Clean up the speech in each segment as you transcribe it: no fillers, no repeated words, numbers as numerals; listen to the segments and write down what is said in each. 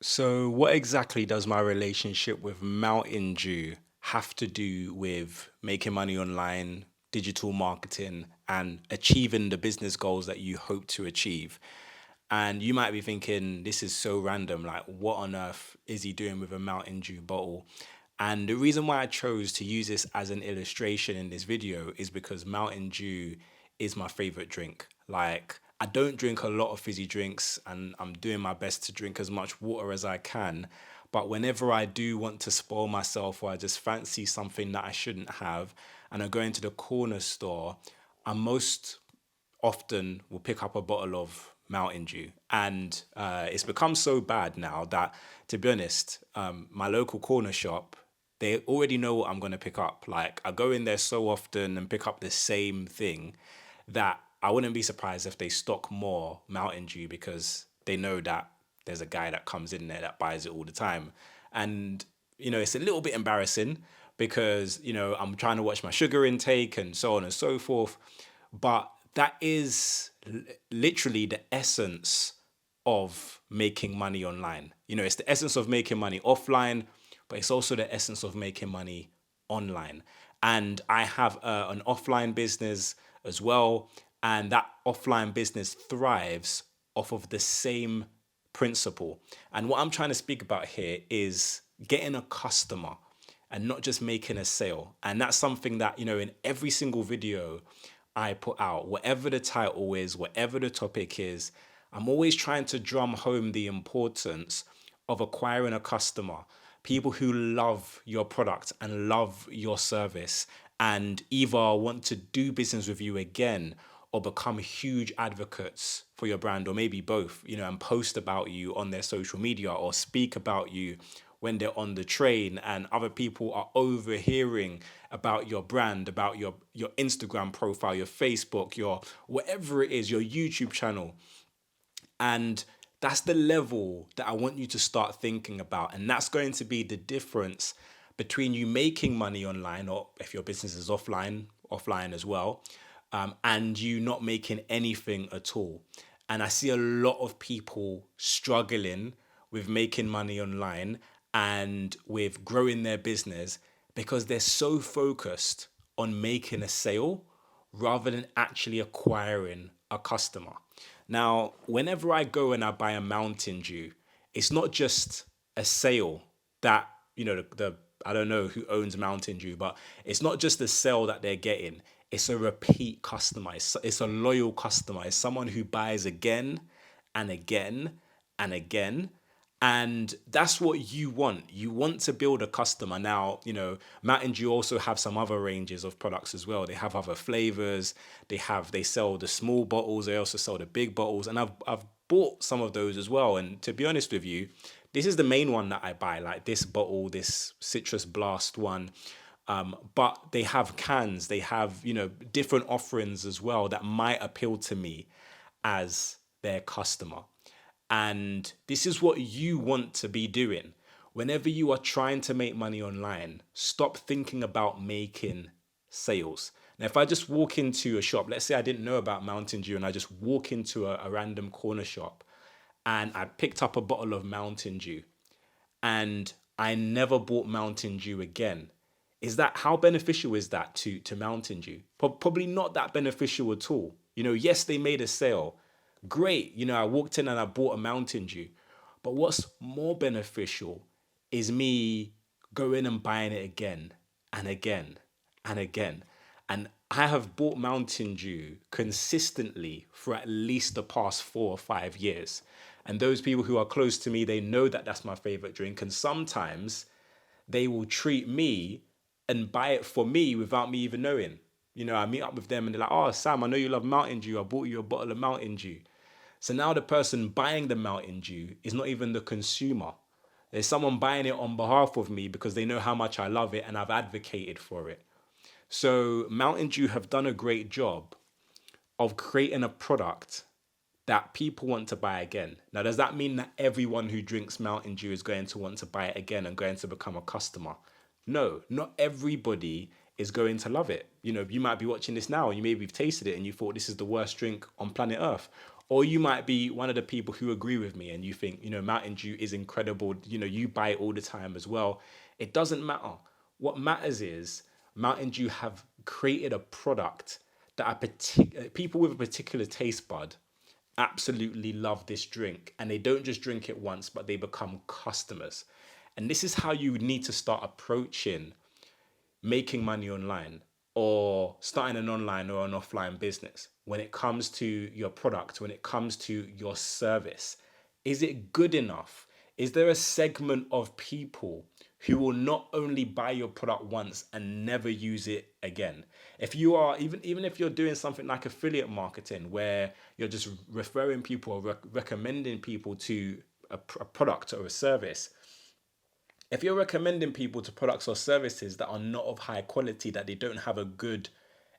So, what exactly does my relationship with Mountain Dew have to do with making money online, digital marketing, and achieving the business goals that you hope to achieve? And you might be thinking, this is so random. Like, what on earth is he doing with a Mountain Dew bottle? And the reason why I chose to use this as an illustration in this video is because Mountain Dew is my favorite drink. Like, I don't drink a lot of fizzy drinks and I'm doing my best to drink as much water as I can. But whenever I do want to spoil myself or I just fancy something that I shouldn't have and I go into the corner store, I most often will pick up a bottle of Mountain Dew. And it's become so bad now that, to be honest, my local corner shop, they already know what I'm going to pick up. Like, I go in there so often and pick up the same thing that I wouldn't be surprised if they stock more Mountain Dew because they know that there's a guy that comes in there that buys it all the time. And, it's a little bit embarrassing because, I'm trying to watch my sugar intake and so on and so forth. But that is literally the essence of making money online. It's the essence of making money offline, but it's also the essence of making money online. And I have an offline business as well. And that offline business thrives off of the same principle. And what I'm trying to speak about here is getting a customer and not just making a sale. And that's something that, in every single video I put out, whatever the title is, whatever the topic is, I'm always trying to drum home the importance of acquiring a customer, people who love your product and love your service and either want to do business with you again or become huge advocates for your brand, or maybe both, and post about you on their social media or speak about you when they're on the train and other people are overhearing about your brand, about your Instagram profile, your Facebook, your whatever it is, your YouTube channel. And that's the level that I want you to start thinking about. And that's going to be the difference between you making money online, or if your business is offline as well, and you not making anything at all. And I see a lot of people struggling with making money online and with growing their business because they're so focused on making a sale rather than actually acquiring a customer. Now, whenever I go and I buy a Mountain Dew, it's not just a sale that, the I don't know who owns Mountain Dew, but it's not just a sale that they're getting. It's a repeat customer. It's a loyal customer. It's someone who buys again and again and again. And that's what you want. You want to build a customer. Now, Mountain Dew also have some other ranges of products as well. They have other flavors. They sell the small bottles. They also sell the big bottles. And I've bought some of those as well. And to be honest with you, this is the main one that I buy, like this bottle, this Citrus Blast one. But they have cans. They have, different offerings as well that might appeal to me as their customer. And this is what you want to be doing. Whenever you are trying to make money online, stop thinking about making sales. Now, if I just walk into a shop, let's say I didn't know about Mountain Dew and I just walk into a random corner shop and I picked up a bottle of Mountain Dew and I never bought Mountain Dew again. Is that how beneficial is that to Mountain Dew? Probably not that beneficial at all. Yes, they made a sale. Great. I walked in and I bought a Mountain Dew. But what's more beneficial is me going and buying it again and again and again. And I have bought Mountain Dew consistently for at least the past 4 or 5 years. And those people who are close to me, they know that that's my favorite drink. And sometimes they will treat me and buy it for me without me even knowing. I meet up with them and they're like, oh, Sam, I know you love Mountain Dew. I bought you a bottle of Mountain Dew. So now the person buying the Mountain Dew is not even the consumer. There's someone buying it on behalf of me because they know how much I love it and I've advocated for it. So Mountain Dew have done a great job of creating a product that people want to buy again. Now, does that mean that everyone who drinks Mountain Dew is going to want to buy it again and going to become a customer? No, not everybody is going to love it. You might be watching this now and you maybe have tasted it and you thought this is the worst drink on planet Earth. Or you might be one of the people who agree with me and you think, Mountain Dew is incredible. You buy it all the time as well. It doesn't matter. What matters is Mountain Dew have created a product that people with a particular taste bud absolutely love this drink. And they don't just drink it once, but they become customers. And this is how you need to start approaching making money online or starting an online or an offline business when it comes to your product, when it comes to your service. Is it good enough? Is there a segment of people who will not only buy your product once and never use it again? If you are, even if you're doing something like affiliate marketing where you're just referring people or recommending people to a product or a service, if you're recommending people to products or services that are not of high quality, that they don't have a good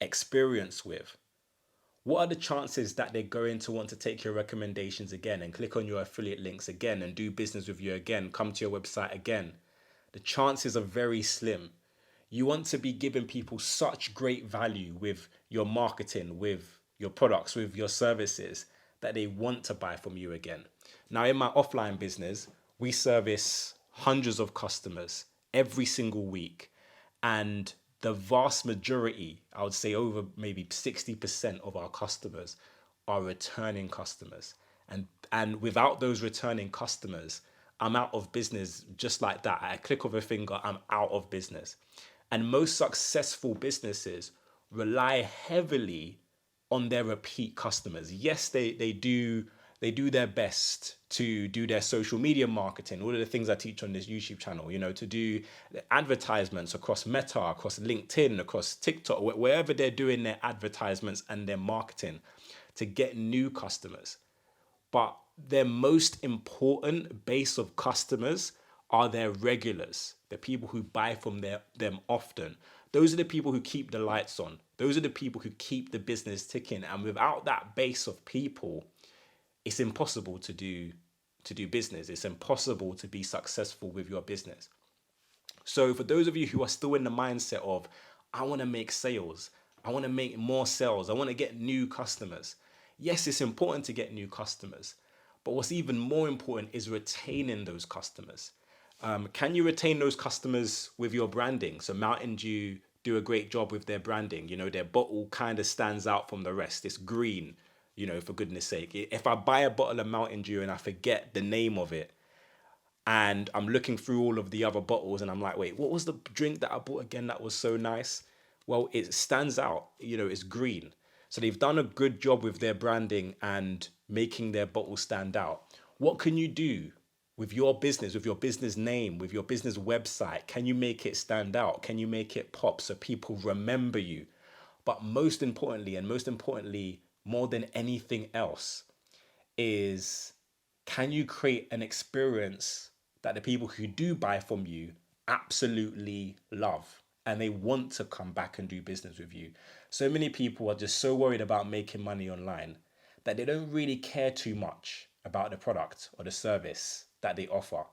experience with, what are the chances that they're going to want to take your recommendations again and click on your affiliate links again and do business with you again, come to your website again? The chances are very slim. You want to be giving people such great value with your marketing, with your products, with your services, that they want to buy from you again. Now, in my offline business, we service hundreds of customers every single week. And the vast majority, I would say over maybe 60% of our customers are returning customers. And without those returning customers, I'm out of business just like that. At a click of a finger, I'm out of business. And most successful businesses rely heavily on their repeat customers. Yes, they do their best to do their social media marketing, all of the things I teach on this YouTube channel, to do advertisements across Meta, across LinkedIn, across TikTok, wherever they're doing their advertisements and their marketing to get new customers. But their most important base of customers are their regulars, the people who buy from them often. Those are the people who keep the lights on. Those are the people who keep the business ticking. And without that base of people, it's impossible to do business. It's impossible to be successful with your business. So for those of you who are still in the mindset of, I want to make sales, I want to make more sales, I want to get new customers. Yes, it's important to get new customers, but what's even more important is retaining those customers. Can you retain those customers with your branding? So Mountain Dew do a great job with their branding. Their bottle kind of stands out from the rest. It's green, for goodness sake. If I buy a bottle of Mountain Dew and I forget the name of it, and I'm looking through all of the other bottles and I'm like, wait, what was the drink that I bought again that was so nice? Well, it stands out, it's green. So they've done a good job with their branding and making their bottle stand out. What can you do with your business name, with your business website? Can you make it stand out? Can you make it pop so people remember you? But most importantly, more than anything else, is can you create an experience that the people who do buy from you absolutely love and they want to come back and do business with you? So many people are just so worried about making money online that they don't really care too much about the product or the service that they offer.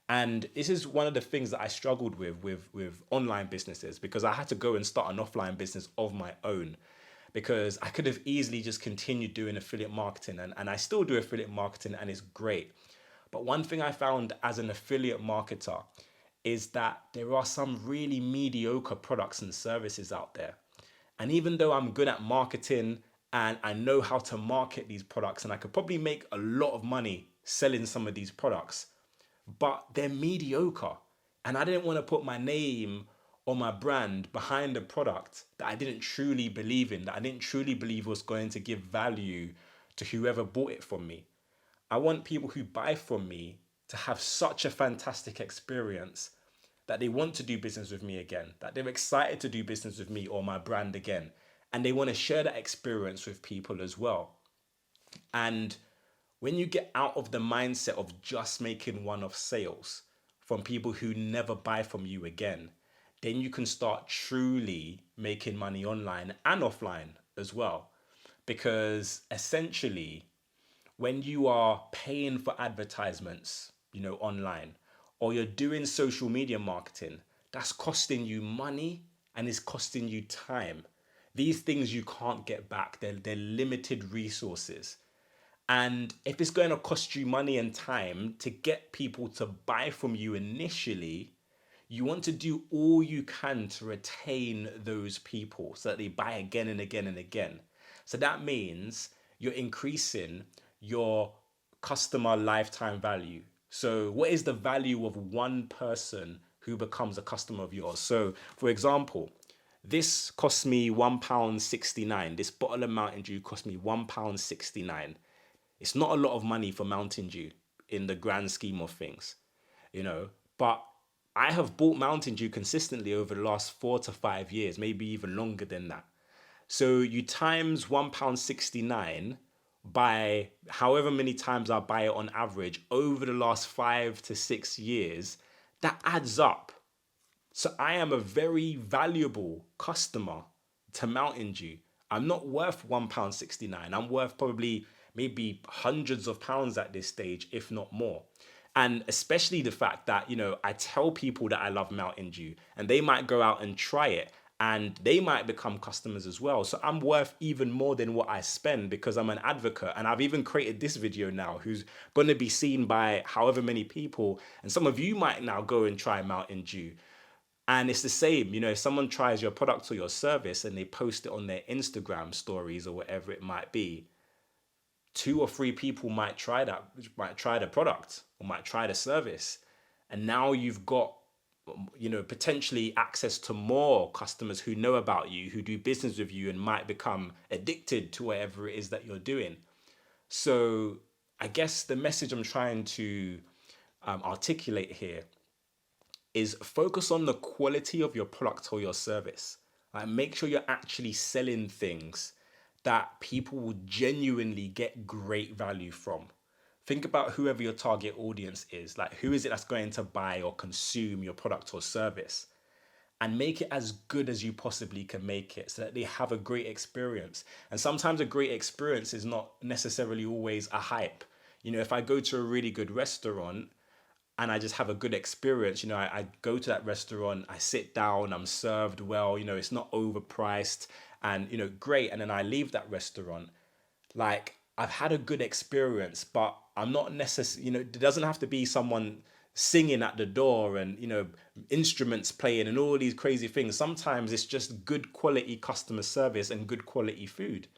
And this is one of the things that I struggled with online businesses, because I had to go and start an offline business of my own, because I could have easily just continued doing affiliate marketing, and I still do affiliate marketing and it's great. But one thing I found as an affiliate marketer is that there are some really mediocre products and services out there. And even though I'm good at marketing and I know how to market these products, and I could probably make a lot of money selling some of these products, but they're mediocre. And I didn't want to put my name or my brand behind a product that I didn't truly believe in, that I didn't truly believe was going to give value to whoever bought it from me. I want people who buy from me to have such a fantastic experience that they want to do business with me again, that they're excited to do business with me or my brand again, and they want to share that experience with people as well. And when you get out of the mindset of just making one-off sales from people who never buy from you again, then you can start truly making money online and offline as well. Because essentially, when you are paying for advertisements, online, or you're doing social media marketing, that's costing you money and it's costing you time. These things you can't get back. They're limited resources. And if it's going to cost you money and time to get people to buy from you initially, you want to do all you can to retain those people so that they buy again and again and again. So that means you're increasing your customer lifetime value. So, what is the value of one person who becomes a customer of yours? So, for example, this cost me £1.69. This bottle of Mountain Dew cost me £1.69. It's not a lot of money for Mountain Dew in the grand scheme of things, you know, but I have bought Mountain Dew consistently over the last 4 to 5 years, maybe even longer than that. So you times £1.69 by however many times I buy it on average over the last 5 to 6 years, that adds up. So I am a very valuable customer to Mountain Dew. I'm not worth £1.69. I'm worth probably maybe hundreds of pounds at this stage, if not more. And especially the fact that, I tell people that I love Mountain Dew and they might go out and try it and they might become customers as well. So I'm worth even more than what I spend because I'm an advocate. And I've even created this video now who's going to be seen by however many people. And some of you might now go and try Mountain Dew. And it's the same, if someone tries your product or your service and they post it on their Instagram stories or whatever it might be, 2 or 3 people might try the product or might try the service. And now you've got, potentially access to more customers who know about you, who do business with you and might become addicted to whatever it is that you're doing. So I guess the message I'm trying to articulate here is focus on the quality of your product or your service. Like, make sure you're actually selling things that people will genuinely get great value from. Think about whoever your target audience is. Like, who is it that's going to buy or consume your product or service? And make it as good as you possibly can make it so that they have a great experience. And sometimes a great experience is not necessarily always a hype. If I go to a really good restaurant and I just have a good experience, I go to that restaurant, I sit down, I'm served well, it's not overpriced and, great. And then I leave that restaurant, like, I've had a good experience, but I'm not necessarily, it doesn't have to be someone singing at the door and, instruments playing and all these crazy things. Sometimes it's just good quality customer service and good quality food.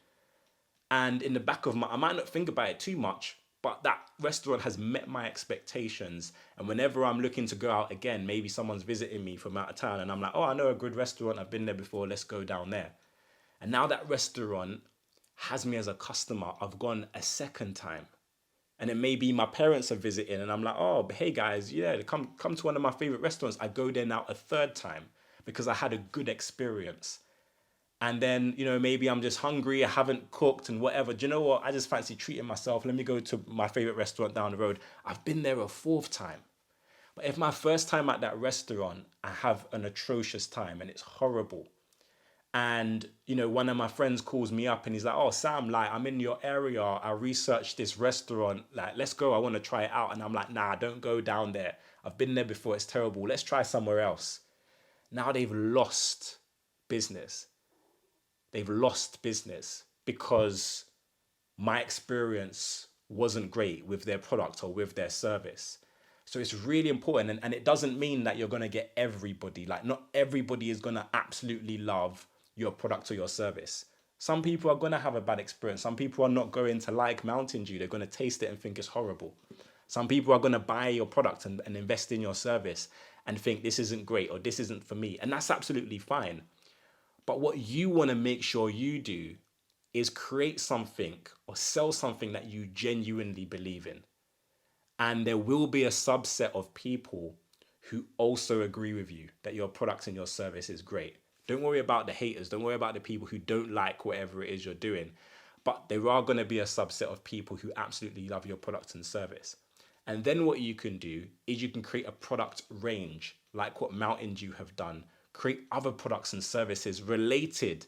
And in the back of I might not think about it too much, but that restaurant has met my expectations. And whenever I'm looking to go out again, maybe someone's visiting me from out of town and I'm like, oh, I know a good restaurant. I've been there before. Let's go down there. And now that restaurant has me as a customer. I've gone a second time. And it may be my parents are visiting and I'm like, oh, hey guys, yeah, come to one of my favorite restaurants. I go there now a third time because I had a good experience. And then, maybe I'm just hungry, I haven't cooked and whatever. Do you know what? I just fancy treating myself. Let me go to my favorite restaurant down the road. I've been there a fourth time. But if my first time at that restaurant, I have an atrocious time and it's horrible. And, one of my friends calls me up and he's like, oh, Sam, like, I'm in your area. I researched this restaurant. Like, let's go. I want to try it out. And I'm like, nah, don't go down there. I've been there before. It's terrible. Let's try somewhere else. Now they've lost business. They've lost business because my experience wasn't great with their product or with their service. So it's really important. And it doesn't mean that you're going to get everybody. Like, not everybody is going to absolutely love your product or your service. Some people are going to have a bad experience. Some people are not going to like Mountain Dew. They're going to taste it and think it's horrible. Some people are going to buy your product and invest in your service and think this isn't great or this isn't for me. And that's absolutely fine. But what you want to make sure you do is create something or sell something that you genuinely believe in. And there will be a subset of people who also agree with you that your product and your service is great. Don't worry about the haters. Don't worry about the people who don't like whatever it is you're doing. But there are going to be a subset of people who absolutely love your product and service. And then what you can do is you can create a product range like what Mountain Dew have done. Create other products and services related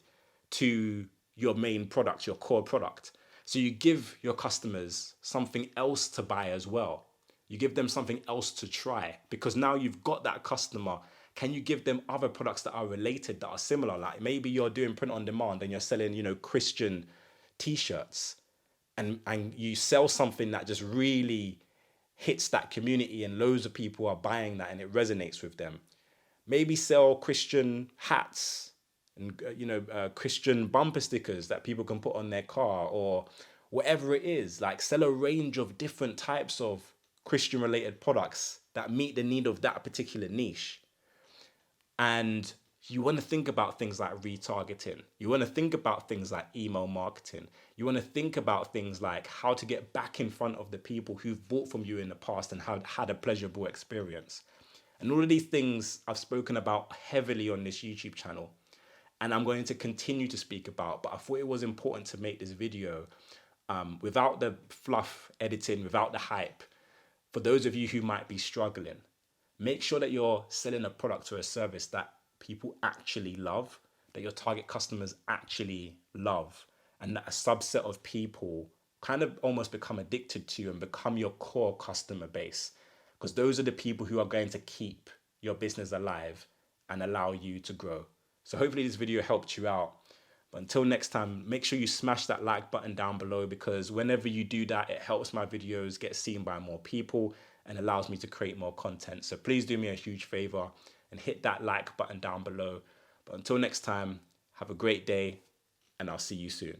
to your main product, your core product. So you give your customers something else to buy as well. You give them something else to try because now you've got that customer. Can you give them other products that are related, that are similar? Like maybe you're doing print on demand and you're selling, Christian t-shirts. and you sell something that just really hits that community and loads of people are buying that and it resonates with them. Maybe sell Christian hats and Christian bumper stickers that people can put on their car, or whatever it is. Like, sell a range of different types of Christian related products that meet the need of that particular niche. And you want to think about things like retargeting. You want to think about things like email marketing. You want to think about things like how to get back in front of the people who've bought from you in the past and had a pleasurable experience. And all of these things I've spoken about heavily on this YouTube channel, and I'm going to continue to speak about, but I thought it was important to make this video without the fluff editing, without the hype. For those of you who might be struggling, make sure that you're selling a product or a service that people actually love, that your target customers actually love, and that a subset of people kind of almost become addicted to and become your core customer base. Because those are the people who are going to keep your business alive and allow you to grow. So hopefully this video helped you out. But until next time, make sure you smash that like button down below, because whenever you do that, it helps my videos get seen by more people and allows me to create more content. So please do me a huge favor and hit that like button down below. But until next time, have a great day, and I'll see you soon.